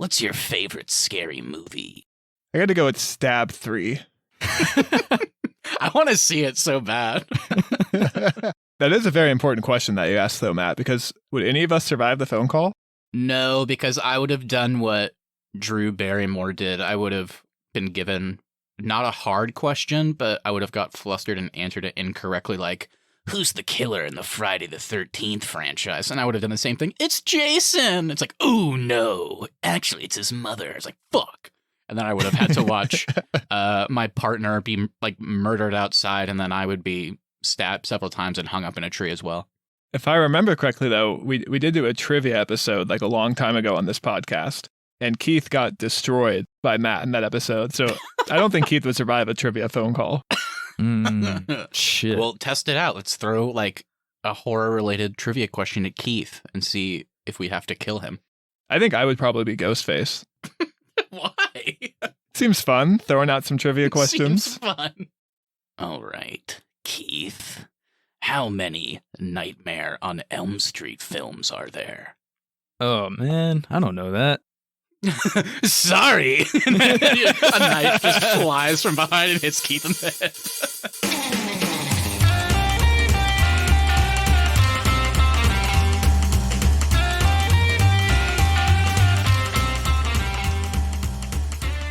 What's your favorite scary movie? I got to go with Stab 3. I want to see it so bad. That is a very important question that you asked, though, Matt, because would any of us survive the phone call? No, because I would have done what Drew Barrymore did. I would have been given not a hard question, but I would have got flustered and answered it incorrectly, like, who's the killer in the Friday the 13th franchise? And I would have done the same thing. It's Jason. It's like, oh, no. Actually, it's his mother. It's like, fuck. And then I would have had to watch my partner be like murdered outside, and then I would be stabbed several times and hung up in a tree as well. If I remember correctly, though, we did do a trivia episode like a long time ago on this podcast, and Keith got destroyed by Matt in that episode. So I don't think Keith would survive a trivia phone call. Shit. Well, test it out. Let's throw like a horror-related trivia question at Keith and see if we have to kill him. I think I would probably be Ghostface. Why? Seems fun, throwing out some trivia questions. Seems fun. All right, Keith. How many Nightmare on Elm Street films are there? Oh, man. I don't know that. Sorry. And then a knife just flies from behind and hits Keith in the head.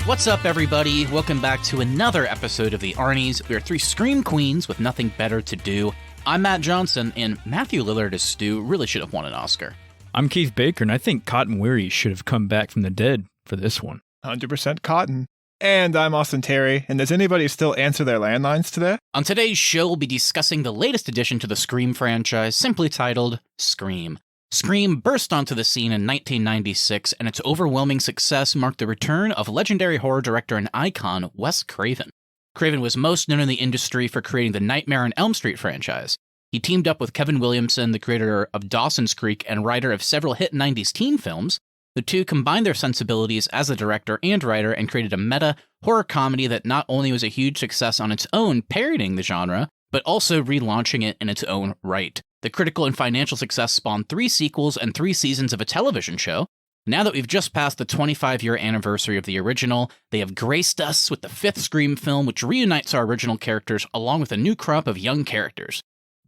What's up, everybody? Welcome back to another episode of the Arnies. We are three Scream Queens with nothing better to do. I'm Matt Johnson, and Matthew Lillard as Stu really should have won an Oscar. I'm Keith Baker, and I think Cotton Weary should have come back from the dead for this one. 100% Cotton. And I'm Austin Terry, and does anybody still answer their landlines today? On today's show, we'll be discussing the latest addition to the Scream franchise, simply titled Scream. Scream burst onto the scene in 1996, and its overwhelming success marked the return of legendary horror director and icon Wes Craven. Craven was most known in the industry for creating the Nightmare on Elm Street franchise. He teamed up with Kevin Williamson, the creator of Dawson's Creek and writer of several hit 90s teen films. The two combined their sensibilities as a director and writer and created a meta horror comedy that not only was a huge success on its own, parodying the genre, but also relaunching it in its own right. The critical and financial success spawned 3 sequels and 3 seasons of a television show. Now that we've just passed the 25-year anniversary of the original, they have graced us with the 5th Scream film, which reunites our original characters along with a new crop of young characters.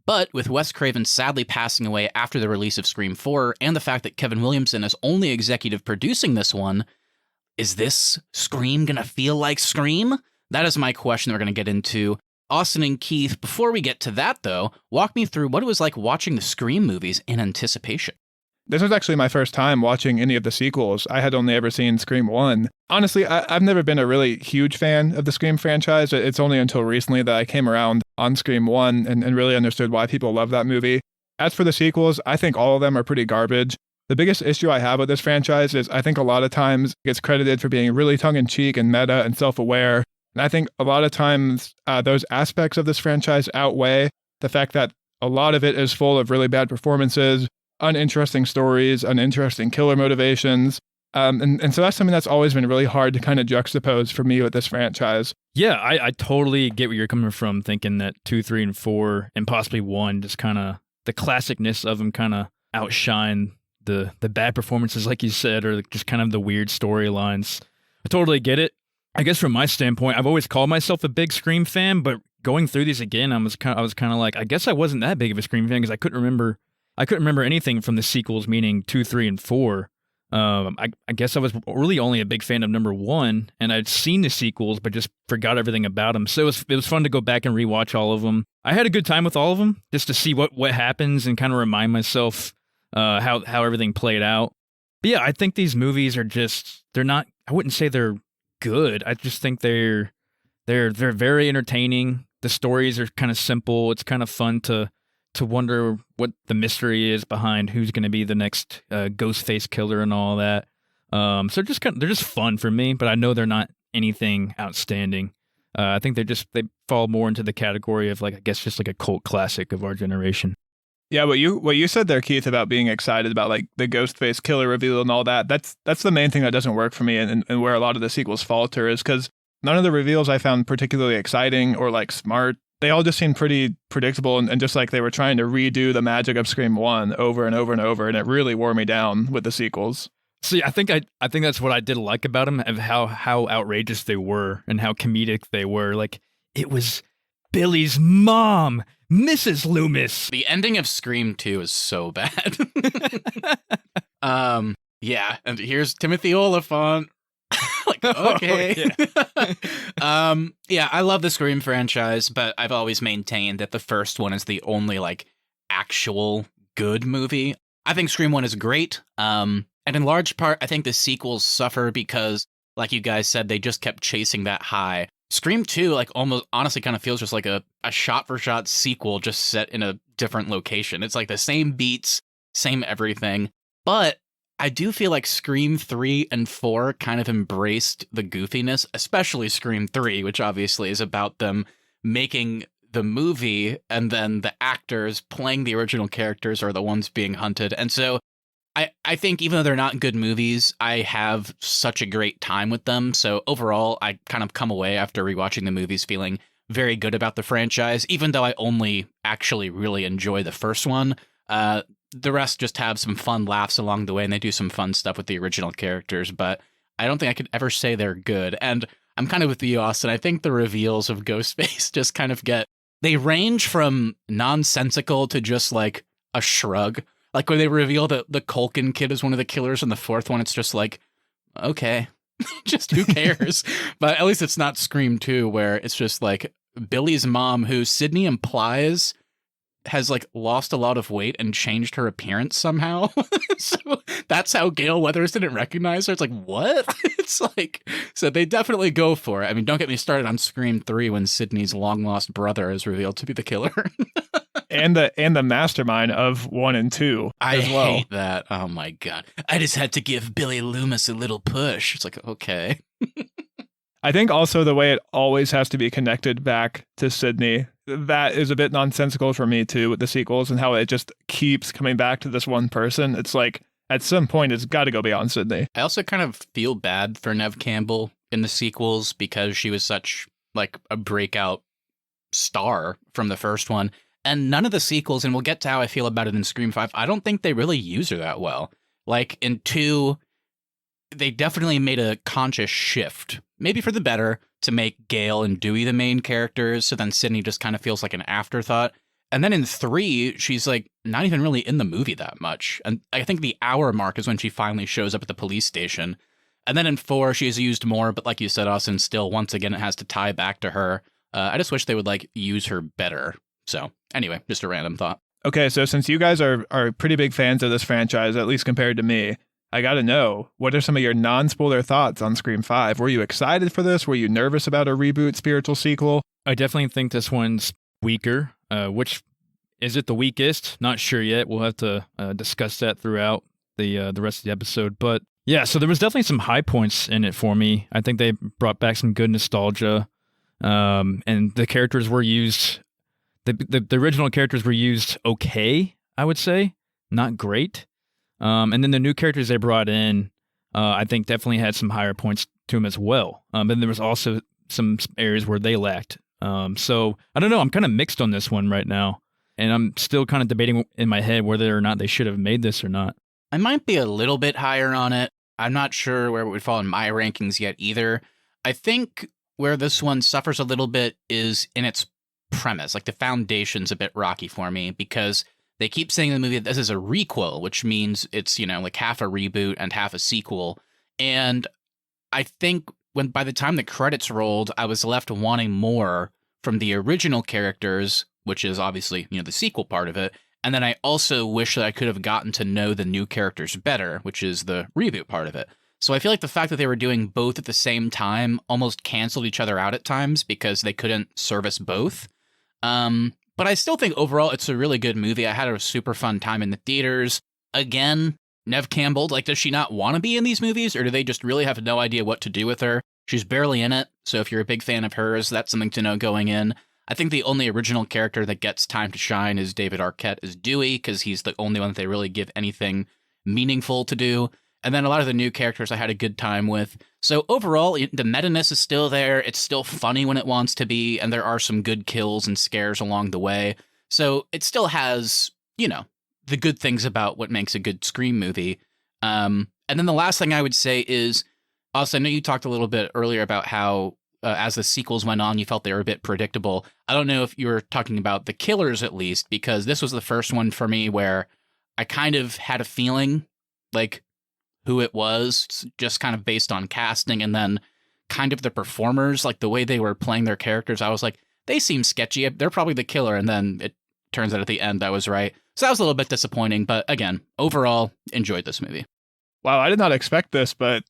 But with Wes Craven sadly passing away after the release of Scream 4, and the fact that Kevin Williamson is only executive producing this one, is this Scream gonna feel like Scream? That is my question we're gonna get into. Austin and Keith, before we get to that, though, walk me through what it was like watching the Scream movies in anticipation. This was actually my first time watching any of the sequels. I had only ever seen Scream 1. Honestly, I've never been a really huge fan of the Scream franchise. It's only until recently that I came around on Scream 1 and really understood why people love that movie. As for the sequels, I think all of them are pretty garbage. The biggest issue I have with this franchise is I think a lot of times it gets credited for being really tongue-in-cheek and meta and self-aware. And I think a lot of times those aspects of this franchise outweigh the fact that a lot of it is full of really bad performances, uninteresting stories, uninteresting killer motivations. And so that's something that's always been really hard to kind of juxtapose for me with this franchise. Yeah, I totally get where you're coming from, thinking that 2, 3, and 4, and possibly 1, just kind of the classicness of them kind of outshine the bad performances, like you said, or just kind of the weird storylines. I totally get it. I guess from my standpoint, I've always called myself a big Scream fan, but going through these again, I was kind of like, I guess I wasn't that big of a Scream fan because I couldn't remember anything from the sequels, meaning 2, 3, and 4. I guess I was really only a big fan of number 1, and I'd seen the sequels, but just forgot everything about them. So it was fun to go back and rewatch all of them. I had a good time with all of them, just to see what happens and kind of remind myself how everything played out. But yeah, I think these movies are they're not. I wouldn't say they're good. I just think they're very entertaining. The stories are kind of simple. It's kind of fun to wonder what the mystery is behind who's going to be the next Ghostface killer and all that. So they're just fun for me, but I know they're not anything outstanding. I think they fall more into the category of, like, I guess just like a cult classic of our generation. Yeah, what you said there, Keith, about being excited about like the Ghostface killer reveal and all that, that's the main thing that doesn't work for me and where a lot of the sequels falter is because none of the reveals I found particularly exciting or like smart. They all just seemed pretty predictable and just like they were trying to redo the magic of Scream 1 over and over and over, and it really wore me down with the sequels. See, I think that's what I did like about them, of how outrageous they were and how comedic they were. Like, it was Billy's mom, Mrs. Loomis. The ending of Scream 2 is so bad. Yeah, and here's Timothy Olyphant. Like, okay. Yeah, I love the Scream franchise, but I've always maintained that the first one is the only, like, actual good movie. I think Scream 1 is great, and in large part, I think the sequels suffer because, like you guys said, they just kept chasing that high. Scream 2, like, almost honestly kind of feels just like a shot-for-shot sequel just set in a different location. It's like the same beats, same everything, but I do feel like Scream 3 and 4 kind of embraced the goofiness, especially Scream 3, which obviously is about them making the movie and then the actors playing the original characters are the ones being hunted. And so I think even though they're not good movies, I have such a great time with them. So overall, I kind of come away after rewatching the movies feeling very good about the franchise, even though I only actually really enjoy the first one. The rest just have some fun laughs along the way, and they do some fun stuff with the original characters, but I don't think I could ever say they're good. And I'm kind of with you, Austin. I think the reveals of Ghostface just kind of they range from nonsensical to just like a shrug. Like when they reveal that the Culkin kid is one of the killers in the fourth one, it's just like, okay, just who cares? But at least it's not Scream 2, where it's just like Billy's mom, who Sydney implies has like lost a lot of weight and changed her appearance somehow. So that's how Gale Weathers didn't recognize her. It's like, what? It's like, so they definitely go for it. I mean, don't get me started on Scream 3 when Sydney's long lost brother is revealed to be the killer. and the mastermind of 1 and 2 I as well. hate that. Oh my God. I just had to give Billy Loomis a little push. It's like, okay. I think also the way it always has to be connected back to Sydney, that is a bit nonsensical for me too, with the sequels and how it just keeps coming back to this one person. It's like, at some point, it's got to go beyond Sydney. I also kind of feel bad for Neve Campbell in the sequels because she was such like a breakout star from the first one. And none of the sequels, and we'll get to how I feel about it in Scream 5, I don't think they really use her that well. Like in 2, they definitely made a conscious shift, maybe for the better, to make Gale and Dewey the main characters, so then Sydney just kind of feels like an afterthought. And then in 3, she's like not even really in the movie that much. And I think the hour mark is when she finally shows up at the police station. And then in 4, she's used more, but like you said, Austin, still, once again, it has to tie back to her. I just wish they would like use her better. So anyway, just a random thought. Okay, so since you guys are pretty big fans of this franchise, at least compared to me, I got to know, what are some of your non-spoiler thoughts on Scream 5? Were you excited for this? Were you nervous about a reboot spiritual sequel? I definitely think this one's weaker. Which is it the weakest? Not sure yet. We'll have to discuss that throughout the rest of the episode. But yeah, so there was definitely some high points in it for me. I think they brought back some good nostalgia, and the characters were used. The original characters were used okay, I would say, not great. And then the new characters they brought in, I think definitely had some higher points to them as well. And there was also some areas where they lacked. So I don't know. I'm kind of mixed on this one right now, and I'm still kind of debating in my head whether or not they should have made this or not. I might be a little bit higher on it. I'm not sure where it would fall in my rankings yet either. I think where this one suffers a little bit is in its premise. Like the foundation's a bit rocky for me because they keep saying in the movie that this is a requel, which means it's, like half a reboot and half a sequel. And I think by the time the credits rolled, I was left wanting more from the original characters, which is obviously, the sequel part of it. And then I also wish that I could have gotten to know the new characters better, which is the reboot part of it. So I feel like the fact that they were doing both at the same time almost canceled each other out at times because they couldn't service both. But I still think overall it's a really good movie. I had a super fun time in the theaters. Again, Neve Campbell, like, does she not want to be in these movies, or do they just really have no idea what to do with her? She's barely in it, so if you're a big fan of hers, that's something to know going in. I think the only original character that gets time to shine is David Arquette as Dewey, because he's the only one that they really give anything meaningful to do. And then a lot of the new characters I had a good time with. So overall, the meta-ness is still there. It's still funny when it wants to be, and there are some good kills and scares along the way. So it still has, the good things about what makes a good Scream movie. And And then the last thing I would say is, also, I know you talked a little bit earlier about how as the sequels went on, you felt they were a bit predictable. I don't know if you were talking about the killers at least, because this was the first one for me where I kind of had a feeling like who it was, just kind of based on casting, and then kind of the performers, like the way they were playing their characters. I was like, they seem sketchy. They're probably the killer. And then it turns out at the end I was right. So that was a little bit disappointing. But again, overall, enjoyed this movie. Wow, I did not expect this, but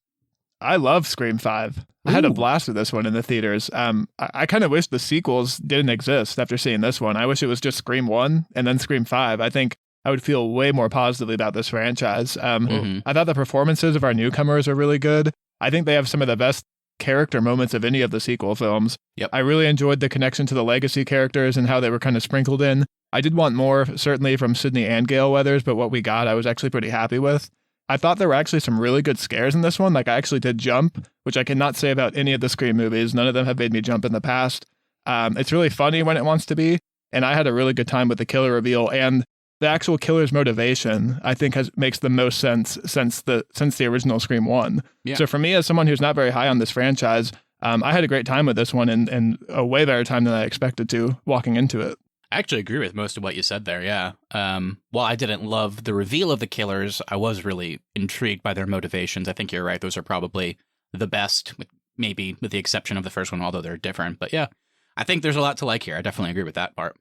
I love Scream 5. I had a blast with this one in the theaters. I kind of wish the sequels didn't exist after seeing this one. I wish it was just Scream 1 and then Scream 5. I think I would feel way more positively about this franchise. I thought the performances of our newcomers are really good. I think they have some of the best character moments of any of the sequel films. Yep. I really enjoyed the connection to the legacy characters and how they were kind of sprinkled in. I did want more, certainly from Sydney and Gale Weathers, but what we got I was actually pretty happy with. I thought there were actually some really good scares in this one. Like, I actually did jump, which I cannot say about any of the Scream movies. None of them have made me jump in the past. It's really funny when it wants to be, and I had a really good time with the killer reveal, and the actual killer's motivation, I think, makes the most sense since the original Scream 1. Yeah. So for me, as someone who's not very high on this franchise, I had a great time with this one, and a way better time than I expected to walking into it. I actually agree with most of what you said there, yeah. While I didn't love the reveal of the killers, I was really intrigued by their motivations. I think you're right. Those are probably the best, maybe with the exception of the first one, although they're different. But yeah, I think there's a lot to like here. I definitely agree with that part.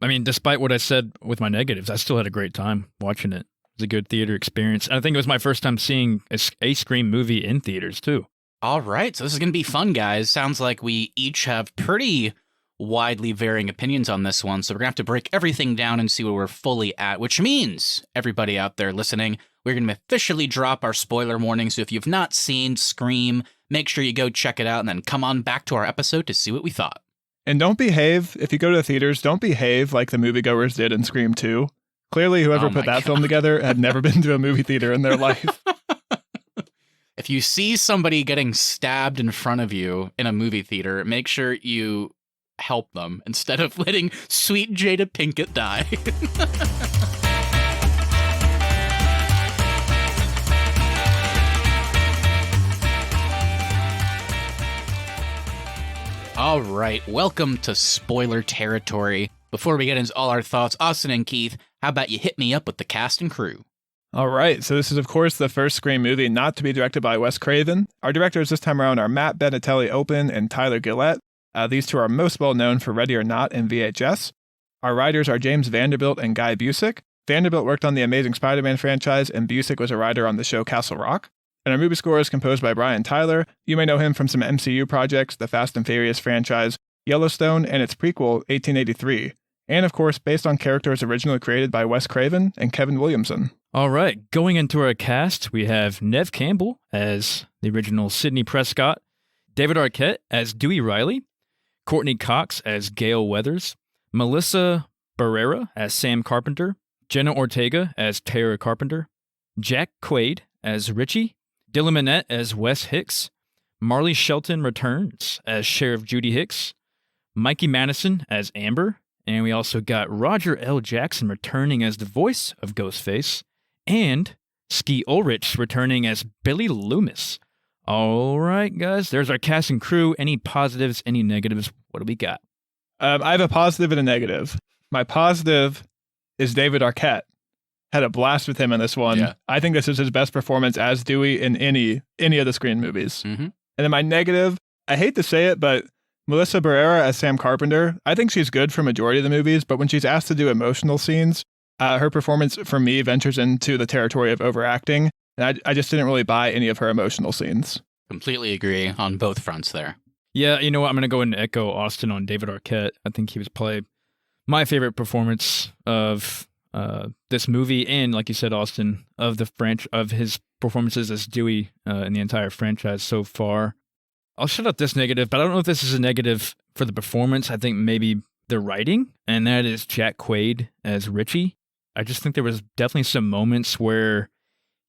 I mean, despite what I said with my negatives, I still had a great time watching it. It was a good theater experience. And I think it was my first time seeing a Scream movie in theaters, too. All right, so this is going to be fun, guys. Sounds like we each have pretty widely varying opinions on this one, so we're going to have to break everything down and see where we're fully at, which means, everybody out there listening, we're going to officially drop our spoiler warning, so if you've not seen Scream, make sure you go check it out and then come on back to our episode to see what we thought. And don't behave, if you go to the theaters, don't behave like the moviegoers did in Scream 2. Clearly, whoever put that film together had never been to a movie theater in their life. If you see somebody getting stabbed in front of you in a movie theater, make sure you help them instead of letting sweet Jada Pinkett die. All right, welcome to spoiler territory. Before we get into all our thoughts, Austin and Keith, how about you hit me up with the cast and crew? All right, so this is, of course, the first Scream movie not to be directed by Wes Craven. Our directors this time around are Matt Benatelli-Open and Tyler Gillette. These two are most well known for Ready or Not and VHS. Our writers are James Vanderbilt and Guy Busick. Vanderbilt worked on the Amazing Spider-Man franchise, and Busick was a writer on the show Castle Rock. And our movie score is composed by Brian Tyler. You may know him from some MCU projects, the Fast and Furious franchise, Yellowstone, and its prequel, 1883. And, of course, based on characters originally created by Wes Craven and Kevin Williamson. All right, going into our cast, we have Neve Campbell as the original Sidney Prescott, David Arquette as Dewey Riley, Courtney Cox as Gale Weathers, Melissa Barrera as Sam Carpenter, Jenna Ortega as Tara Carpenter, Jack Quaid as Richie, Dylan Minnette as Wes Hicks, Marley Shelton returns as Sheriff Judy Hicks, Mikey Madison as Amber, and we also got Roger L. Jackson returning as the voice of Ghostface, and Ski Ulrich returning as Billy Loomis. All right, guys, there's our cast and crew. Any positives, any negatives? What do we got? I have a positive and a negative. My positive is David Arquette. Had a blast with him in this one. Yeah. I think this is his best performance as Dewey in any of the Scream movies. Mm-hmm. And then my negative, I hate to say it, but Melissa Barrera as Sam Carpenter, I think she's good for majority of the movies, but when she's asked to do emotional scenes, her performance, for me, ventures into the territory of overacting, and I just didn't really buy any of her emotional scenes. Completely agree on both fronts there. Yeah, you know what? I'm going to go ahead and echo Austin on David Arquette. I think he was probably my favorite performance of this movie, and like you said, Austin, of his performances as Dewey in the entire franchise so far. I'll shut up this negative, but I don't know if this is a negative for the performance. I think maybe the writing, and that is Jack Quaid as Richie. I just think there was definitely some moments where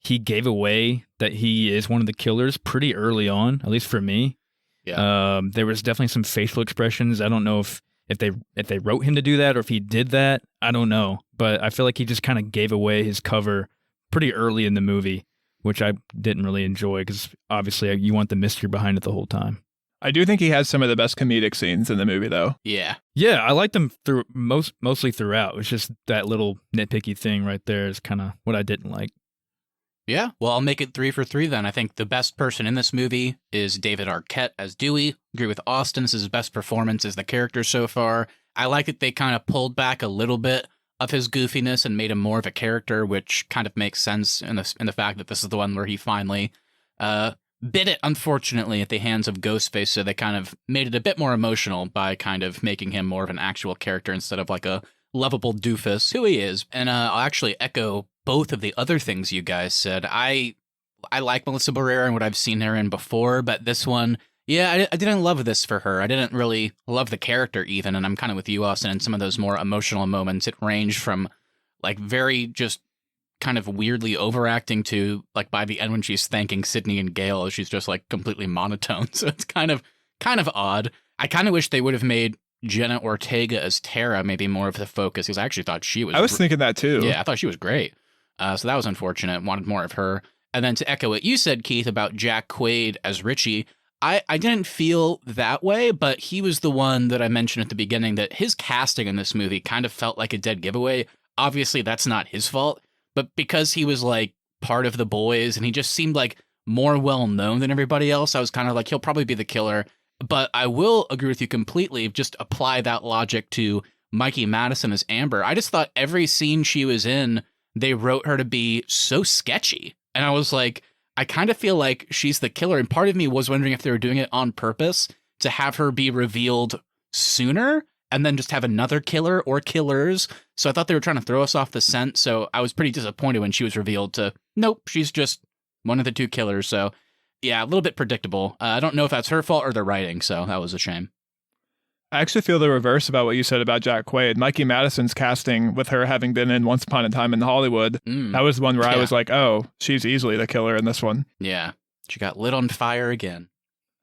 he gave away that he is one of the killers pretty early on, at least for me. Yeah. There was definitely some facial expressions. I don't know if they wrote him to do that or if he did that. I don't know. But I feel like he just kind of gave away his cover pretty early in the movie which I didn't really enjoy because obviously you want the mystery behind it the whole time. I do think he has some of the best comedic scenes in the movie, though. Yeah. Yeah, I liked them through mostly throughout. It's just that little nitpicky thing right there is kind of what I didn't like. Yeah, well, I'll make it 3 for 3 then. I think the best person in this movie is David Arquette as Dewey. Agree with Austin. This is his best performance as the character so far. I like that they kind of pulled back a little bit of his goofiness and made him more of a character, which kind of makes sense in the fact that this is the one where he finally bit it, unfortunately, at the hands of Ghostface, so they kind of made it a bit more emotional by kind of making him more of an actual character instead of like a lovable doofus, who he is. And I'll actually echo both of the other things you guys said. I like Melissa Barrera and what I've seen her in before, but this one, yeah, I didn't love this for her. I didn't really love the character even, and I'm kind of with you, Austin, in some of those more emotional moments. It ranged from like very just kind of weirdly overacting to like by the end when she's thanking Sydney and Gail, she's just like completely monotone. So it's kind of odd. I kind of wish they would have made Jenna Ortega as Tara maybe more of the focus, because I actually thought she was... I was thinking that too. Yeah, I thought she was great. So that was unfortunate. Wanted more of her. And then to echo what you said, Keith, about Jack Quaid as Richie, I didn't feel that way, but he was the one that I mentioned at the beginning that his casting in this movie kind of felt like a dead giveaway. Obviously, that's not his fault, but because he was like part of the boys and he just seemed like more well-known than everybody else, I was kind of like, he'll probably be the killer. But I will agree with you completely. Just apply that logic to Mikey Madison as Amber. I just thought every scene she was in, they wrote her to be so sketchy. And I was like, I kind of feel like she's the killer. And part of me was wondering if they were doing it on purpose to have her be revealed sooner and then just have another killer or killers. So I thought they were trying to throw us off the scent. So I was pretty disappointed when she was revealed to, nope, she's just one of the two killers. So yeah, a little bit predictable. I don't know if that's her fault or the writing. So that was a shame. I actually feel the reverse about what you said about Jack Quaid. Mikey Madison's casting, with her having been in Once Upon a Time in Hollywood, that was the one where I was like, oh, she's easily the killer in this one. Yeah, she got lit on fire again.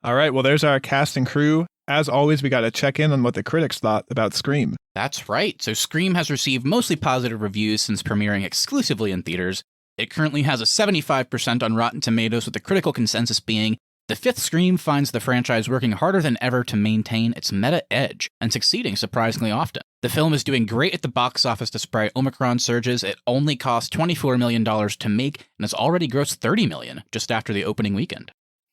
All right, well, there's our cast and crew. As always, we got to check in on what the critics thought about Scream. That's right. So Scream has received mostly positive reviews since premiering exclusively in theaters. It currently has a 75% on Rotten Tomatoes, with the critical consensus being the fifth Scream finds the franchise working harder than ever to maintain its meta edge, and succeeding surprisingly often. The film is doing great at the box office despite Omicron surges. It only cost $24 million to make, and has already grossed $30 million just after the opening weekend.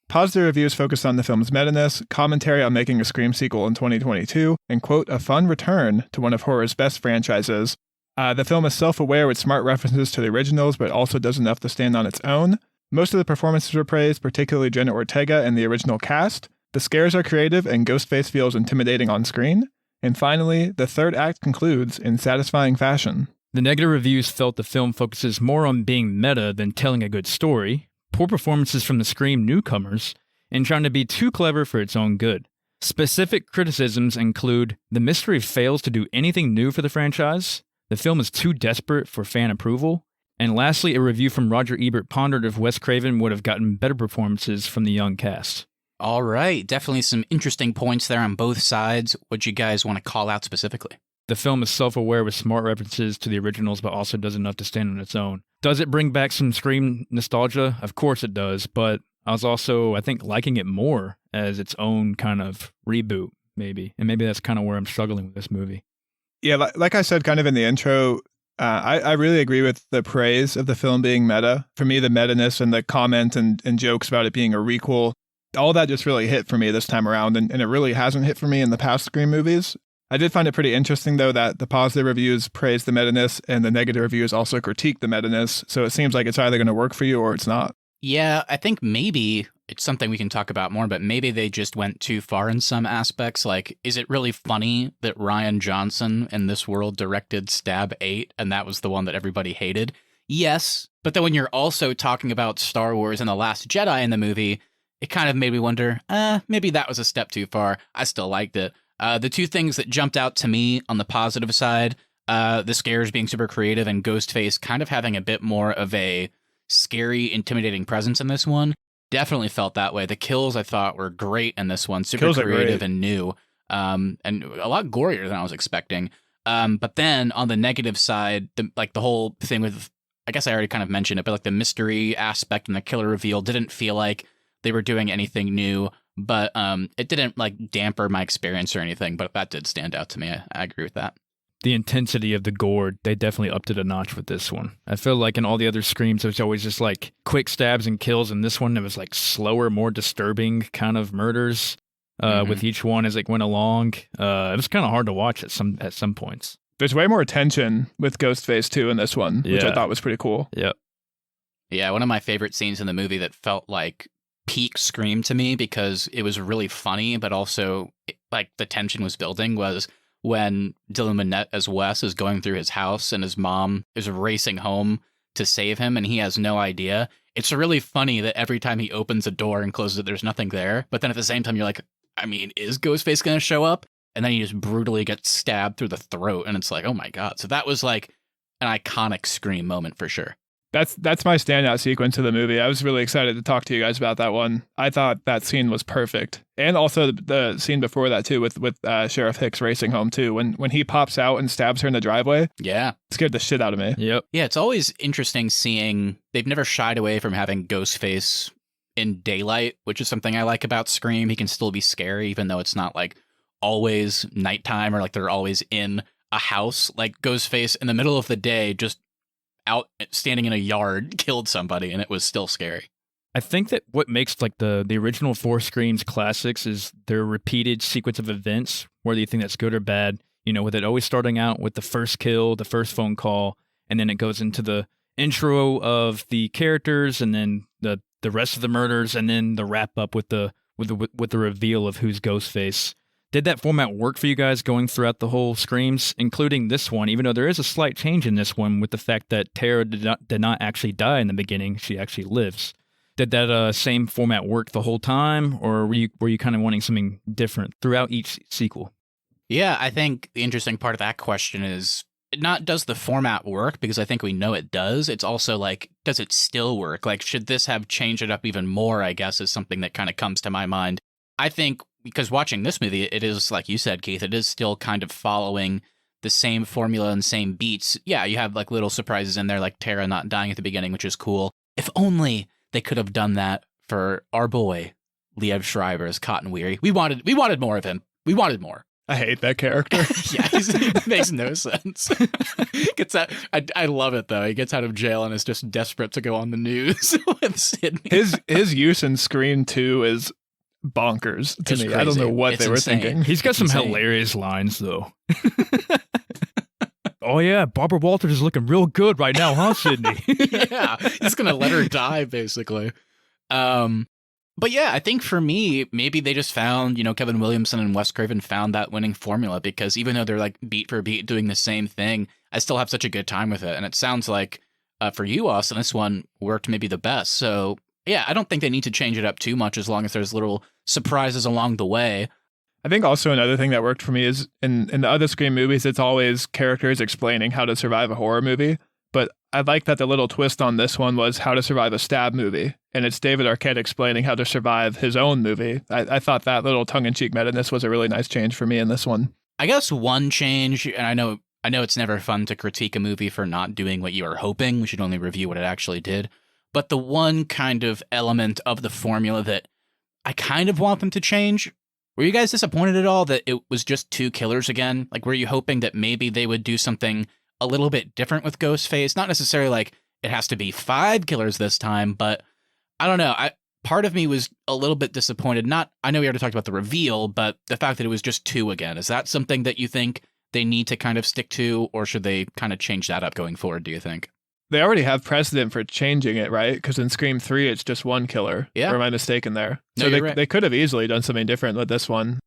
Positive reviews focus on the film's meta-ness, commentary on making a Scream sequel in 2022, and, quote, a fun return to one of horror's best franchises. The film is self-aware with smart references to the originals, but also does enough to stand on its own. Most of the performances were praised, particularly Jenna Ortega and the original cast. The scares are creative, and Ghostface feels intimidating on screen. And finally, the third act concludes in satisfying fashion. The negative reviews felt the film focuses more on being meta than telling a good story, poor performances from the Scream newcomers, and trying to be too clever for its own good. Specific criticisms include the mystery fails to do anything new for the franchise, the film is too desperate for fan approval, and lastly, a review from Roger Ebert pondered if Wes Craven would have gotten better performances from the young cast. All right, definitely some interesting points there on both sides. What you guys want to call out specifically? The film is self-aware with smart references to the originals, but also does enough to stand on its own. Does it bring back some Scream nostalgia? Of course it does, but I was also, I think, liking it more as its own kind of reboot, maybe. And maybe that's kind of where I'm struggling with this movie. Yeah, like I said kind of in the intro, I really agree with the praise of the film being meta. For me, the meta-ness and the comment and jokes about it being a requel, all that just really hit for me this time around, and it really hasn't hit for me in the past Scream movies. I did find it pretty interesting, though, that the positive reviews praise the meta-ness and the negative reviews also critique the meta-ness, so it seems like it's either going to work for you or it's not. Yeah, I think maybe it's something we can talk about more, but maybe they just went too far in some aspects. Like, is it really funny that Rian Johnson in This World directed Stab 8, and that was the one that everybody hated? Yes, but then when you're also talking about Star Wars and The Last Jedi in the movie, it kind of made me wonder, maybe that was a step too far. I still liked it. The two things that jumped out to me on the positive side, the scares being super creative and Ghostface kind of having a bit more of a scary, intimidating presence in this one. Definitely felt that way. The kills I thought were great in this one, super creative and new, and a lot gorier than I was expecting. But then on the negative side, the whole thing with I guess I already kind of mentioned it, but like the mystery aspect and the killer reveal didn't feel like they were doing anything new, but it didn't like damper my experience or anything, but that did stand out to me. I agree with that. The intensity of the gore, they definitely upped it a notch with this one. I feel like in all the other Screams, there's always just like quick stabs and kills, and this one, it was like slower, more disturbing kind of murders with each one as it went along. It was kind of hard to watch at some points. There's way more tension with Ghostface too in this one, which I thought was pretty cool. Yep. Yeah, one of my favorite scenes in the movie that felt like peak Scream to me because it was really funny, but also like the tension was building was when Dylan Minnette as Wes is going through his house and his mom is racing home to save him and he has no idea. It's really funny that every time he opens a door and closes it, there's nothing there. But then at the same time, you're like, I mean, is Ghostface going to show up? And then he just brutally gets stabbed through the throat. And it's like, oh my God. So that was like an iconic Scream moment for sure. That's my standout sequence of the movie. I was really excited to talk to you guys about that one. I thought that scene was perfect. And also the scene before that too with Sheriff Hicks racing home too. When he pops out and stabs her in the driveway. Yeah. It scared the shit out of me. Yep. Yeah, it's always interesting seeing they've never shied away from having Ghostface in daylight, which is something I like about Scream. He can still be scary even though it's not like always nighttime or like they're always in a house. Like Ghostface in the middle of the day just out standing in a yard killed somebody and it was still scary. I think that what makes like the original 4 Screams classics is their repeated sequence of events, whether you think that's good or bad, you know, with it always starting out with the first kill, the first phone call, and then it goes into the intro of the characters and then the rest of the murders and then the wrap up with the reveal of who's Ghostface. Did that format work for you guys going throughout the whole Screams, including this one, even though there is a slight change in this one with the fact that Tara did not actually die in the beginning, she actually lives. Did that same format work the whole time, or were you kind of wanting something different throughout each sequel? Yeah, I think the interesting part of that question is not does the format work, because I think we know it does. It's also like, does it still work? Like, should this have changed it up even more, I guess, is something that kind of comes to my mind. I think because watching this movie, it is, like you said, Keith, it is still kind of following the same formula and same beats. Yeah, you have like little surprises in there, like Tara not dying at the beginning, which is cool. If only they could have done that for our boy, Liev Schreiber as Cotton Weary. We wanted more of him. We wanted more. I hate that character. Yeah, it makes no sense. Gets out. I love it though. He gets out of jail and is just desperate to go on the news with Sydney. His use in Scream 2 is bonkers to me. Crazy. I don't know what they were thinking. He's got some hilarious lines though. Oh yeah, Barbara Walters is looking real good right now, huh, Sydney? Yeah, he's gonna let her die basically. But yeah, I think for me, maybe they just found, Kevin Williamson and Wes Craven found that winning formula, because even though they're like beat for beat doing the same thing, I still have such a good time with it. And it sounds like for you, Austin, this one worked maybe the best. So yeah, I don't think they need to change it up too much as long as there's little surprises along the way. I think also another thing that worked for me is in the other Scream movies, it's always characters explaining how to survive a horror movie. But I like that the little twist on this one was how to survive a stab movie. And it's David Arquette explaining how to survive his own movie. I thought that little tongue-in-cheek meta-ness was a really nice change for me in this one. I guess one change, and I know it's never fun to critique a movie for not doing what you were hoping. We should only review what it actually did. But the one kind of element of the formula that I kind of want them to change, were you guys disappointed at all that it was just 2 killers again? Like, were you hoping that maybe they would do something a little bit different with Ghostface? Not necessarily like it has to be 5 killers this time, but I don't know. Part of me was a little bit disappointed. I know we already talked about the reveal, but the fact that it was just 2 again, is that something that you think they need to kind of stick to, or should they kind of change that up going forward, do you think? They already have precedent for changing it, right? Because in Scream 3, it's just 1 killer. Yeah. Or am I mistaken there? No, So you're right. they could have easily done something different with this one.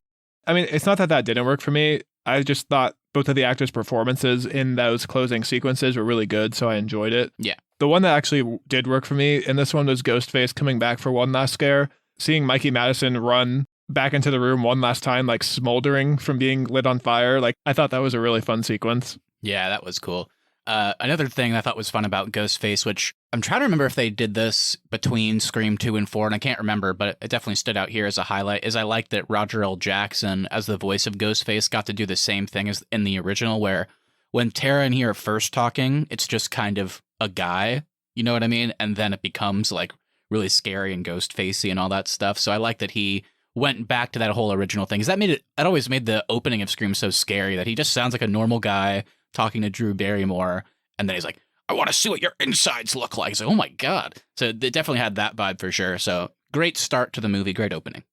I mean, it's not that didn't work for me. I just thought both of the actors' performances in those closing sequences were really good, so I enjoyed it. Yeah. The one that actually did work for me in this one was Ghostface coming back for one last scare. Seeing Mikey Madison run back into the room one last time, like smoldering from being lit on fire. Like, I thought that was a really fun sequence. Yeah, that was cool. Another thing I thought was fun about Ghostface, which I'm trying to remember if they did this between Scream 2 and 4, and I can't remember, but it definitely stood out here as a highlight, is I like that Roger L. Jackson, as the voice of Ghostface, got to do the same thing as in the original, where when Tara and he are first talking, it's just kind of a guy, you know what I mean? And then it becomes like really scary and ghost-facey and all that stuff. So I like that he went back to that whole original thing. Because that always made the opening of Scream so scary, that he just sounds like a normal guy talking to Drew Barrymore. And then he's like, I want to see what your insides look like. It's like, oh my God. So it definitely had that vibe for sure. So great start to the movie, great opening.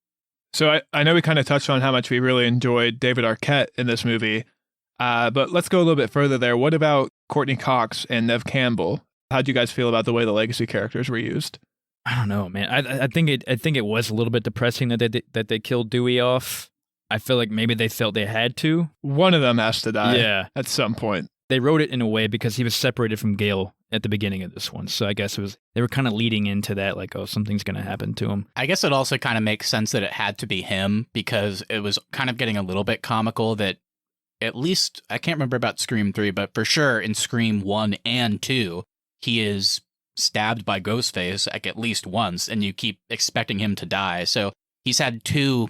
So I know we kind of touched on how much we really enjoyed David Arquette in this movie, but let's go a little bit further there. What about Courtney Cox and Neve Campbell? How'd you guys feel about the way the legacy characters were used? I don't know, man. I think it was a little bit depressing that they killed Dewey off. I feel like maybe they felt they had to. One of them has to die. Yeah. At some point. They wrote it in a way because he was separated from Gale at the beginning of this one. So I guess they were kind of leading into that, like, oh, something's going to happen to him. I guess it also kind of makes sense that it had to be him, because it was kind of getting a little bit comical that, at least, I can't remember about Scream 3, but for sure in Scream 1 and 2, he is stabbed by Ghostface like at least once, and you keep expecting him to die. So he's had two,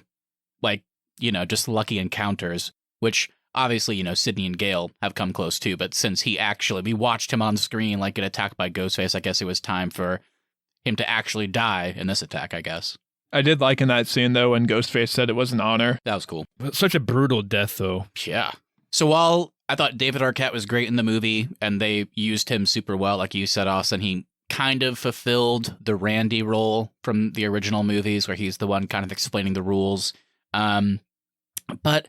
like, just lucky encounters, which obviously, Sidney and Gale have come close too, but since we watched him on screen, like, get attacked by Ghostface, I guess it was time for him to actually die in this attack, I guess. I did like in that scene, though, when Ghostface said it was an honor. That was cool. Such a brutal death, though. Yeah. So while I thought David Arquette was great in the movie, and they used him super well, like you said, Austin, he kind of fulfilled the Randy role from the original movies, where he's the one kind of explaining the rules. But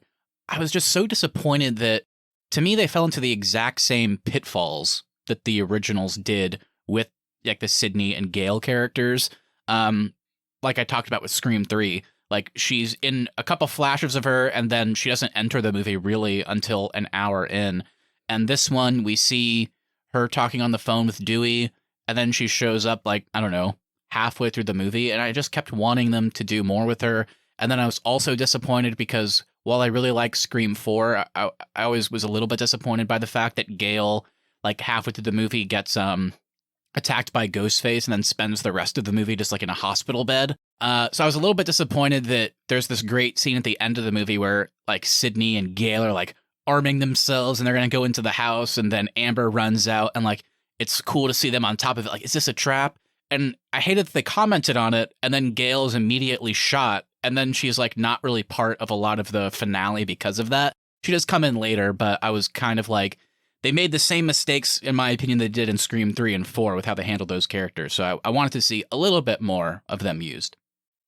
I was just so disappointed that, to me, they fell into the exact same pitfalls that the originals did with, like, the Sidney and Gale characters. Like I talked about with Scream 3, like, she's in a couple flashes of her, and then she doesn't enter the movie really until an hour in. And this one, we see her talking on the phone with Dewey, and then she shows up, like, I don't know, halfway through the movie, and I just kept wanting them to do more with her. And then I was also disappointed because, while I really like Scream 4, I always was a little bit disappointed by the fact that Gale, like, halfway through the movie, gets attacked by Ghostface and then spends the rest of the movie just, like, in a hospital bed. So I was a little bit disappointed that there's this great scene at the end of the movie where, like, Sidney and Gale are, like, arming themselves, and they're going to go into the house, and then Amber runs out, and, like, it's cool to see them on top of it. Like, is this a trap? And I hated that they commented on it, and then Gale is immediately shot, and then she's, like, not really part of a lot of the finale because of that. She does come in later, but I was kind of like, they made the same mistakes, in my opinion, they did in Scream 3 and 4 with how they handled those characters. So I wanted to see a little bit more of them used.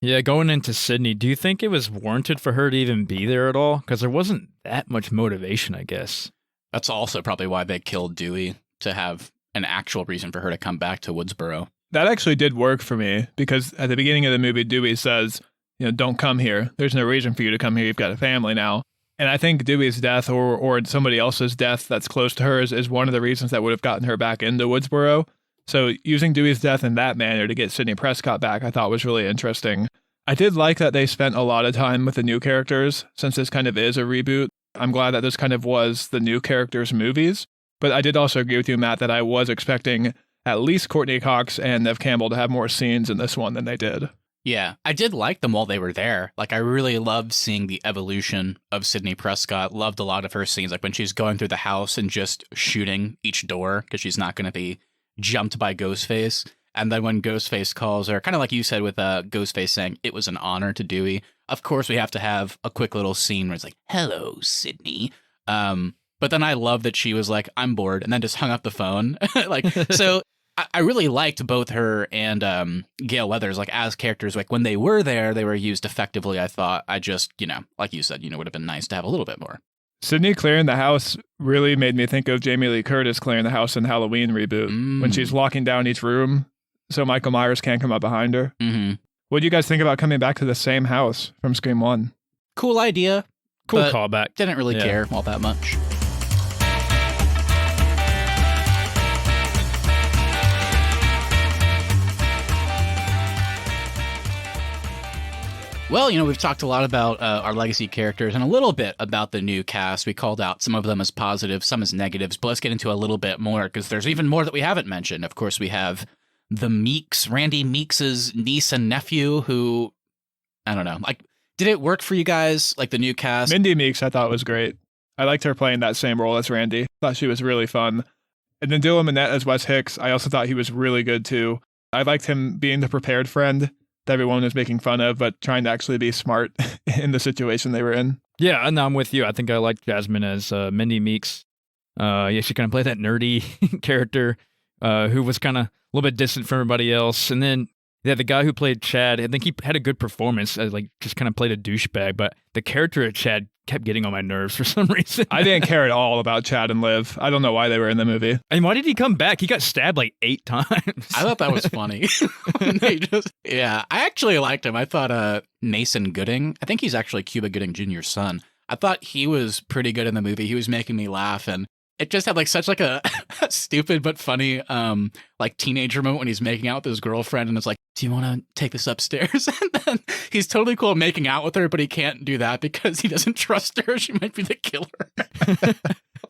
Yeah, going into Sidney, do you think it was warranted for her to even be there at all? Because there wasn't that much motivation, I guess. That's also probably why they killed Dewey, to have an actual reason for her to come back to Woodsboro. That actually did work for me, because at the beginning of the movie, Dewey says, don't come here. There's no reason for you to come here. You've got a family now. And I think Dewey's death or somebody else's death that's close to hers is one of the reasons that would have gotten her back into Woodsboro. So using Dewey's death in that manner to get Sidney Prescott back, I thought was really interesting. I did like that they spent a lot of time with the new characters, since this kind of is a reboot. I'm glad that this kind of was the new characters' movies. But I did also agree with you, Matt, that I was expecting at least Courtney Cox and Neve Campbell to have more scenes in this one than they did. Yeah, I did like them while they were there. Like, I really loved seeing the evolution of Sidney Prescott. Loved a lot of her scenes, like when she's going through the house and just shooting each door because she's not going to be jumped by Ghostface. And then when Ghostface calls her, kind of like you said with Ghostface saying it was an honor to Dewey. Of course, we have to have a quick little scene where it's like, hello, Sidney. But then I love that she was like, I'm bored, and then just hung up the phone. Like, so I really liked both her and Gale Weathers, like, as characters. Like, when they were there, they were used effectively, I thought. I just, like you said, would have been nice to have a little bit more. Sidney clearing the house really made me think of Jamie Lee Curtis clearing the house in the Halloween reboot, when she's locking down each room so Michael Myers can't come up behind her. Mm-hmm. What do you guys think about coming back to the same house from Scream 1? Cool idea. Cool callback. Didn't really care all that much. Well, we've talked a lot about our legacy characters and a little bit about the new cast. We called out some of them as positives, some as negatives, but let's get into a little bit more because there's even more that we haven't mentioned. Of course, we have the Meeks, Randy Meeks' niece and nephew, who, I don't know, like, did it work for you guys, like the new cast? Mindy Meeks, I thought was great. I liked her playing that same role as Randy. Thought she was really fun. And then Dylan Minnette as Wes Hicks, I also thought he was really good too. I liked him being the prepared friend that everyone was making fun of, but trying to actually be smart in the situation they were in. Yeah, and I'm with you. I think I liked Jasmine as Mindy Meeks. Yeah, she kind of played that nerdy character who was kind of a little bit distant from everybody else. And then, yeah, the guy who played Chad, I think he had a good performance, like just kind of played a douchebag, but the character of Chad kept getting on my nerves for some reason. I didn't care at all about Chad and Liv. I don't know why they were in the movie. And why did he come back? He got stabbed like 8 times. I thought that was funny. Yeah, I actually liked him. I thought Mason Gooding, I think he's actually Cuba Gooding Jr.'s son. I thought he was pretty good in the movie. He was making me laugh, and it just had like such like a stupid but funny like teenager moment when he's making out with his girlfriend and it's like, do you want to take this upstairs? And then he's totally cool making out with her, but he can't do that because he doesn't trust her. She might be the killer.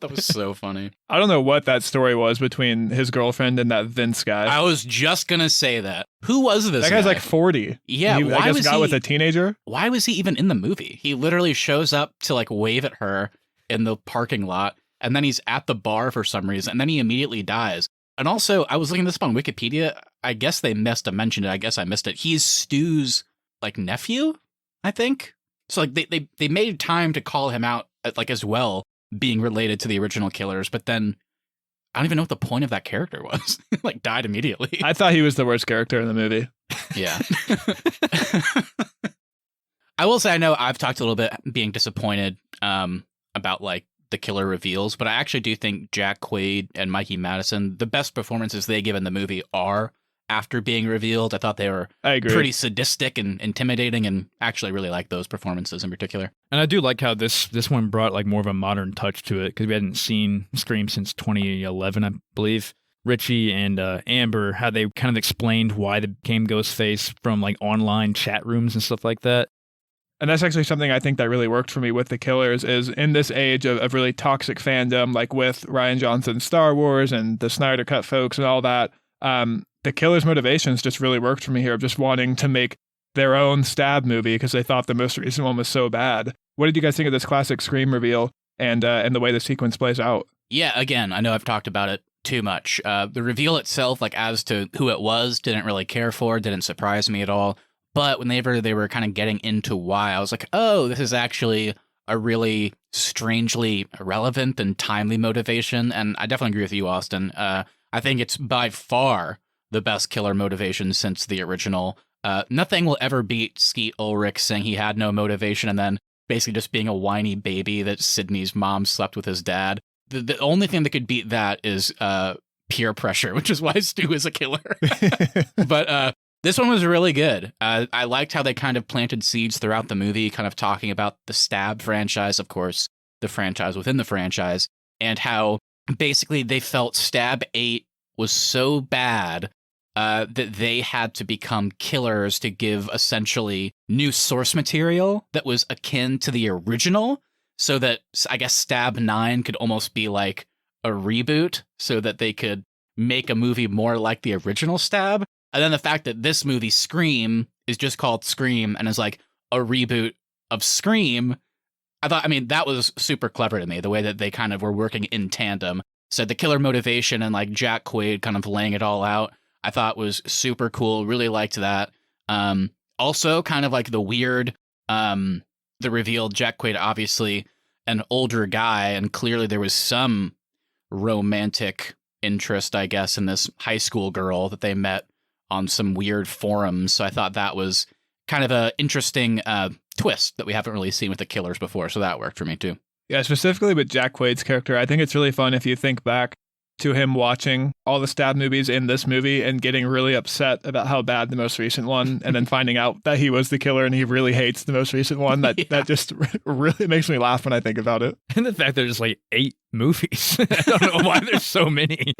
That was so funny. I don't know what that story was between his girlfriend and that Vince guy. I was just gonna say that. Who was this That guy? guy's like 40. Yeah, I guess got with a teenager. Why was he even in the movie? He literally shows up to like wave at her in the parking lot. And then he's at the bar for some reason, and then he immediately dies. And also, I was looking this up on Wikipedia. I guess they must have mentioned it. I guess I missed it. He's Stu's like nephew, I think. So like they made time to call him out like as well, being related to the original killers. But then I don't even know what the point of that character was. Like died immediately. I thought he was the worst character in the movie. Yeah. I will say I know I've talked a little bit being disappointed about like the killer reveals, but I actually do think Jack Quaid and Mikey Madison, the best performances they give in the movie are after being revealed. I thought they were pretty sadistic and intimidating, and actually really like those performances in particular. And I do like how this one brought like more of a modern touch to it, because we hadn't seen Scream since 2011, I believe. Richie and Amber, how they kind of explained why they became Ghostface from like online chat rooms and stuff like that. And that's actually something I think that really worked for me with the killers is in this age of really toxic fandom, like with Rian Johnson's Star Wars and the Snyder Cut folks and all that, the killers' motivations just really worked for me here of just wanting to make their own stab movie because they thought the most recent one was so bad. What did you guys think of this classic Scream reveal and the way the sequence plays out? Yeah, again, I know I've talked about it too much. The reveal itself, like as to who it was, didn't really care for, didn't surprise me at all. But whenever they were kind of getting into why, I was like, oh, this is actually a really strangely relevant and timely motivation. And I definitely agree with you, Austin. I think it's by far the best killer motivation since the original. Nothing will ever beat Skeet Ulrich saying he had no motivation and then basically just being a whiny baby that Sydney's mom slept with his dad. The only thing that could beat that is peer pressure, which is why Stu is a killer. But this one was really good. I liked how they kind of planted seeds throughout the movie, kind of talking about the Stab franchise, of course, the franchise within the franchise, and how basically they felt Stab 8 was so bad that they had to become killers to give essentially new source material that was akin to the original, so that I guess Stab 9 could almost be like a reboot so that they could make a movie more like the original Stab. And then the fact that this movie, Scream, is just called Scream and is like a reboot of Scream, I mean, that was super clever to me, the way that they kind of were working in tandem. So the killer motivation and like Jack Quaid kind of laying it all out, I thought was super cool. Really liked that. Also kind of like the weird, the reveal, Jack Quaid, obviously an older guy, and clearly there was some romantic interest, I guess, in this high school girl that they met on some weird forums. So I thought that was kind of a interesting twist that we haven't really seen with the killers before. So that worked for me too. Yeah, specifically with Jack Quaid's character, I think it's really fun if you think back to him watching all the Stab movies in this movie and getting really upset about how bad the most recent one, and then finding out that he was the killer and he really hates the most recent one. That just really makes me laugh when I think about it. And the fact there's like 8 movies. I don't know why there's so many.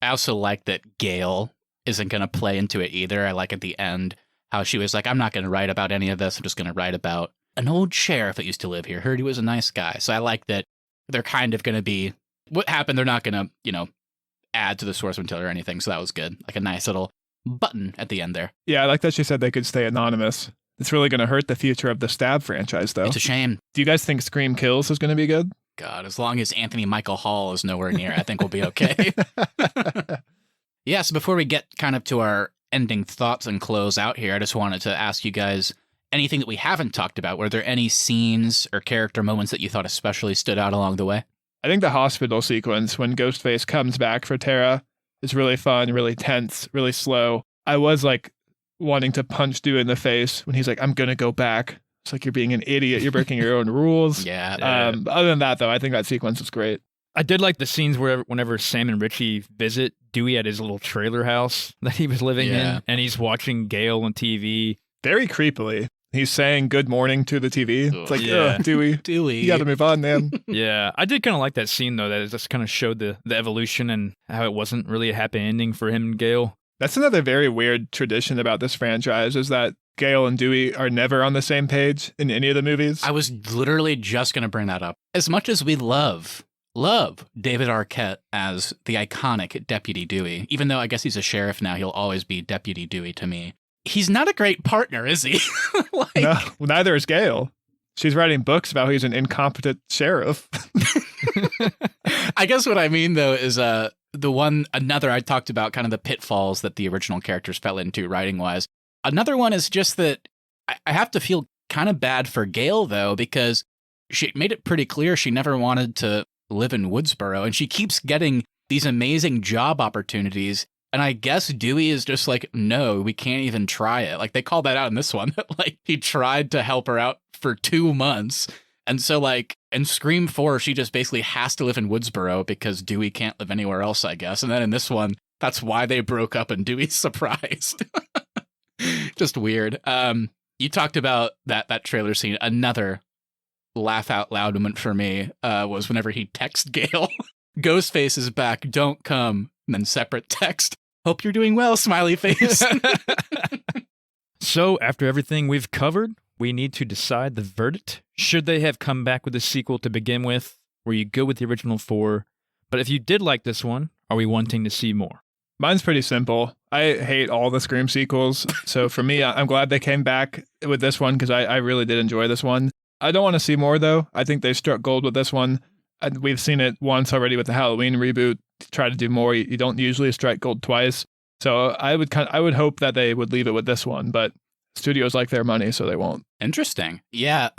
I also like that Gail isn't going to play into it either. I like at the end how she was like, I'm not going to write about any of this. I'm just going to write about an old sheriff that used to live here. Heard he was a nice guy. So I like that they're kind of going to be what happened. They're not going to, add to the source material or anything. So that was good. Like a nice little button at the end there. Yeah, I like that she said they could stay anonymous. It's really going to hurt the future of the Stab franchise, though. It's a shame. Do you guys think Scream Kills is going to be good? God, as long as Anthony Michael Hall is nowhere near, I think we'll be okay. Yeah, so before we get kind of to our ending thoughts and close out here, I just wanted to ask you guys anything that we haven't talked about. Were there any scenes or character moments that you thought especially stood out along the way? I think the hospital sequence when Ghostface comes back for Tara is really fun, really tense, really slow. I was like wanting to punch Dewey in the face when he's like, I'm going to go back. It's like, you're being an idiot. You're breaking your own rules. Yeah. Other than that, though, I think that sequence was great. I did like the scenes where whenever Sam and Richie visit Dewey at his little trailer house that he was living in, and he's watching Gale on TV. Very creepily. He's saying good morning to the TV. It's like, Dewey, you got to move on, man. Yeah, I did kind of like that scene, though, that it just kind of showed the evolution and how it wasn't really a happy ending for him and Gale. That's another very weird tradition about this franchise, is that Gale and Dewey are never on the same page in any of the movies. I was literally just going to bring that up. As much as we love David Arquette as the iconic Deputy Dewey, even though I guess he's a sheriff now, he'll always be Deputy Dewey to me. He's not a great partner, is he? No, neither is Gale. She's writing books about how he's an incompetent sheriff. I guess what I mean, though, is another I talked about kind of the pitfalls that the original characters fell into writing-wise. Another one is just that I have to feel kind of bad for Gale, though, because she made it pretty clear she never wanted to live in Woodsboro, and she keeps getting these amazing job opportunities. And I guess Dewey is just like, no, we can't even try it. Like, they call that out in this one. Like, he tried to help her out for 2 months. And so, like, in Scream 4, she just basically has to live in Woodsboro because Dewey can't live anywhere else, I guess. And then in this one, that's why they broke up and Dewey's surprised. Just weird. You talked about that trailer scene. Another laugh out loud moment for me was whenever he texts Gale, Ghostface is back, don't come. And then separate text, hope you're doing well, smiley face. So, after everything we've covered, we need to decide the verdict. Should they have come back with a sequel to begin with? Were you good with the original 4? But if you did like this one, are we wanting to see more? Mine's pretty simple. I hate all the Scream sequels. So for me, I'm glad they came back with this one because I really did enjoy this one. I don't want to see more, though. I think they struck gold with this one. We've seen it once already with the Halloween reboot. Try to do more. You don't usually strike gold twice. So I would hope that they would leave it with this one, but studios like their money, so they won't. Interesting. Yeah.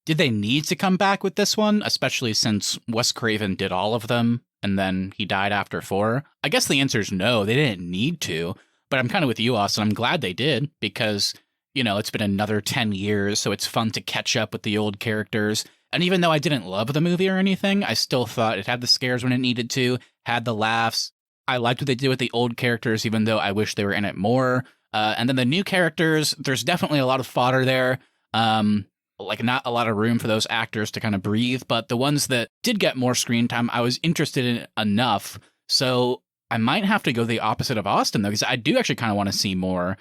Did they need to come back with this one, especially since Wes Craven did all of them and then he died after 4? I guess the answer is no. They didn't need to, but I'm kind of with you, Austin. I'm glad they did because, it's been another 10 years, so it's fun to catch up with the old characters. And even though I didn't love the movie or anything, I still thought it had the scares when it needed to, had the laughs. I liked what they did with the old characters, even though I wish they were in it more. And then the new characters, there's definitely a lot of fodder there. Not a lot of room for those actors to kind of breathe. But the ones that did get more screen time, I was interested in it enough. So I might have to go the opposite of Austin, though, because I do actually kind of want to see more.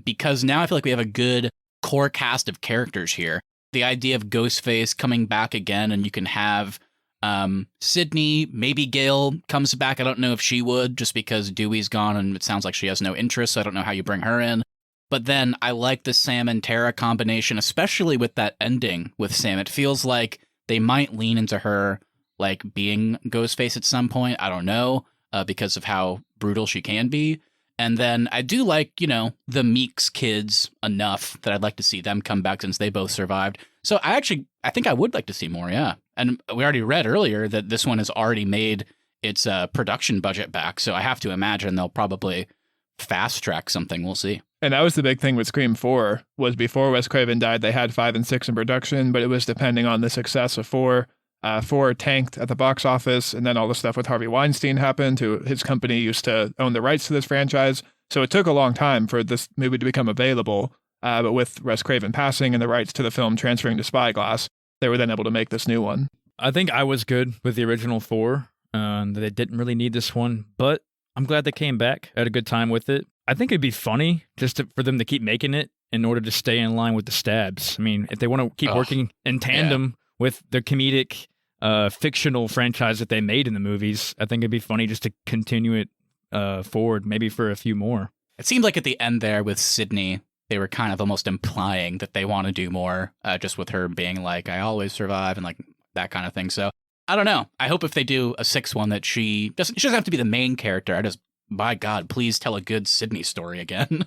Because now I feel like we have a good core cast of characters here. The idea of Ghostface coming back again, and you can have Sydney, maybe Gale comes back. I don't know if she would, just because Dewey's gone and it sounds like she has no interest, so I don't know how you bring her in. But then I like the Sam and Tara combination, especially with that ending with Sam. It feels like they might lean into her like being Ghostface at some point. I don't know, because of how brutal she can be. And then I do like, the Meeks kids enough that I'd like to see them come back since they both survived. So I think I would like to see more, yeah. And we already read earlier that this one has already made its production budget back, so I have to imagine they'll probably fast-track something. We'll see. And that was the big thing with Scream 4, was before Wes Craven died, they had 5 and 6 in production, but it was depending on the success of 4. 4 tanked at the box office, and then all the stuff with Harvey Weinstein happened, who his company used to own the rights to this franchise. So it took a long time for this movie to become available. But with Wes Craven passing and the rights to the film transferring to Spyglass, they were then able to make this new one. I think I was good with the original 4. They didn't really need this one, but I'm glad they came back. I had a good time with it. I think it'd be funny for them to keep making it in order to stay in line with the Stabs. I mean, if they want to keep working in tandem with the comedic fictional franchise that they made in the movies, I think it'd be funny just to continue it forward, maybe for a few more. It seemed like at the end there with Sydney, they were kind of almost implying that they want to do more, just with her being like, I always survive, and like, that kind of thing. So I don't know. I hope if they do a 6th one that she doesn't have to be the main character. I just, by God, please tell a good Sydney story again.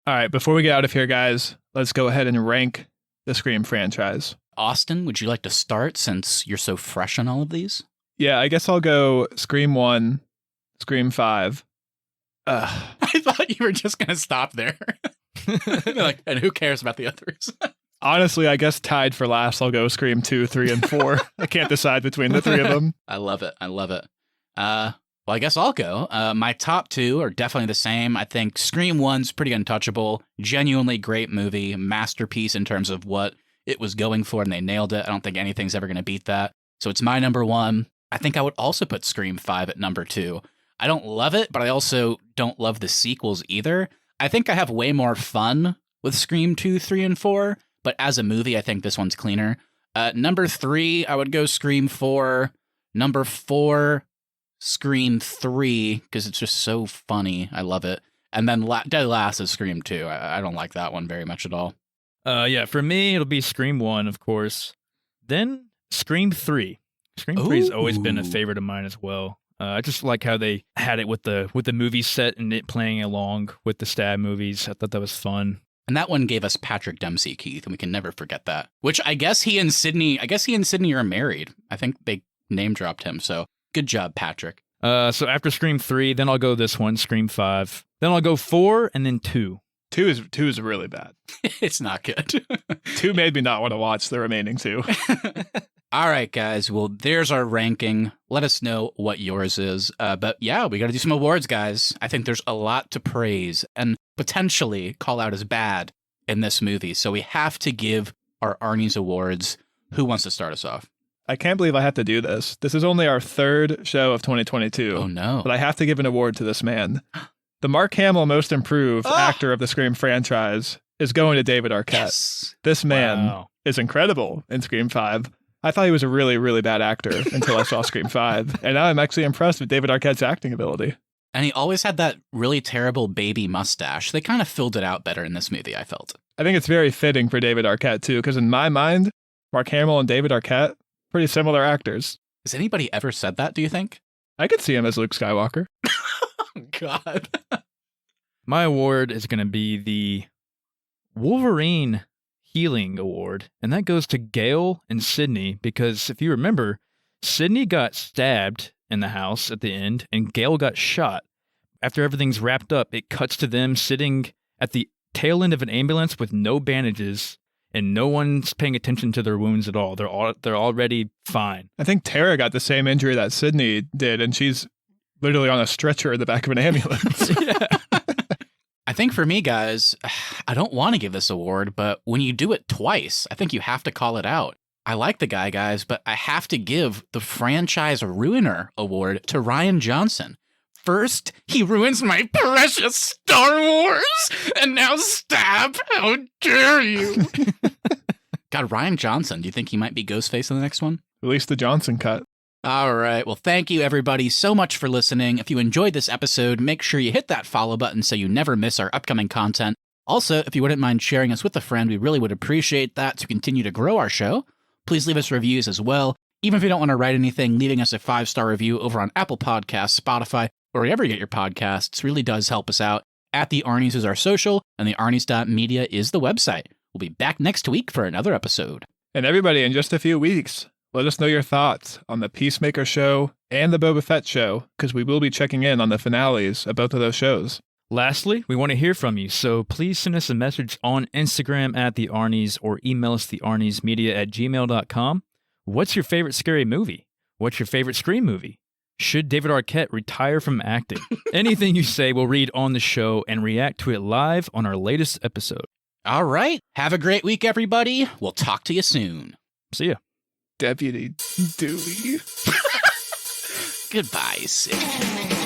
All right, before we get out of here, guys, let's go ahead and rank the Scream franchise. Austin, would you like to start since you're so fresh on all of these? Yeah, I guess I'll go Scream 1, Scream 5. I thought you were just going to stop there. Like, and who cares about the others? Honestly, I guess tied for last, I'll go Scream 2, 3, and 4. I can't decide between the 3 of them. I love it. Well, I guess I'll go. My top 2 are definitely the same. I think Scream 1's pretty untouchable. Genuinely great movie. Masterpiece in terms of what it was going for, and they nailed it. I don't think anything's ever going to beat that. So it's my number 1. I think I would also put Scream 5 at number 2. I don't love it, but I also don't love the sequels either. I think I have way more fun with Scream 2, 3, and 4, but as a movie, I think this one's cleaner. Number 3, I would go Scream 4. Number 4, Scream 3, because it's just so funny. I love it. And then dead last is Scream 2. I don't like that one very much at all. Yeah, for me, it'll be Scream 1, of course. Then Scream 3. Scream 3 has always been a favorite of mine as well. I just like how they had it with the movie set and it playing along with the stab movies. I thought that was fun. And that one gave us Patrick Dempsey, Keith, and we can never forget that. Which I guess he and Sydney are married. I think they name dropped him. So good job, Patrick. So after Scream 3, then I'll go this one, Scream 5. Then I'll go 4 and then 2. 2 is really bad. It's not good. 2 made me not want to watch the remaining 2. All right, guys. Well, there's our ranking. Let us know what yours is. But yeah, we got to do some awards, guys. I think there's a lot to praise and potentially call out as bad in this movie. So we have to give our Arnies awards. Who wants to start us off? I can't believe I have to do this. This is only our 3rd show of 2022. Oh, no. But I have to give an award to this man. The Mark Hamill Most Improved Actor of the Scream franchise is going to David Arquette. Yes. This man is incredible in Scream 5. I thought he was a really, really bad actor until I saw Scream 5. And now I'm actually impressed with David Arquette's acting ability. And he always had that really terrible baby mustache. They kind of filled it out better in this movie, I felt. I think it's very fitting for David Arquette, too, because in my mind, Mark Hamill and David Arquette, pretty similar actors. Has anybody ever said that, do you think? I could see him as Luke Skywalker. Oh, God. My award is going to be the Wolverine Healing Award, and that goes to Gale and Sydney, because if you remember, Sydney got stabbed in the house at the end, and Gale got shot. After everything's wrapped up, it cuts to them sitting at the tail end of an ambulance with no bandages, and no one's paying attention to their wounds at all. They're already fine. I think Tara got the same injury that Sydney did, and she's literally on a stretcher in the back of an ambulance. Yeah. I think for me, guys, I don't want to give this award, but when you do it twice, I think you have to call it out. I like the guy, guys, but I have to give the Franchise Ruiner Award to Rian Johnson. First, he ruins my precious Star Wars, and now stab! How dare you! God, Rian Johnson, do you think he might be Ghostface in the next one? Release the Johnson cut. All right. Well, thank you, everybody, so much for listening. If you enjoyed this episode, make sure you hit that follow button so you never miss our upcoming content. Also, if you wouldn't mind sharing us with a friend, we really would appreciate that to continue to grow our show. Please leave us reviews as well. Even if you don't want to write anything, leaving us a 5-star review over on Apple Podcasts, Spotify, or wherever you get your podcasts really does help us out. At the Arnies is our social, and the Arnies.media is the website. We'll be back next week for another episode. And everybody, in just a few weeks, let us know your thoughts on the Peacemaker show and the Boba Fett show, because we will be checking in on the finales of both of those shows. Lastly, we want to hear from you, so please send us a message on Instagram at the Arnies or email us thearniesmedia@gmail.com. What's your favorite scary movie? What's your favorite Scream movie? Should David Arquette retire from acting? Anything you say we'll read on the show and react to it live on our latest episode. All right. Have a great week, everybody. We'll talk to you soon. See ya. Deputy Dewey. Goodbye, Sid.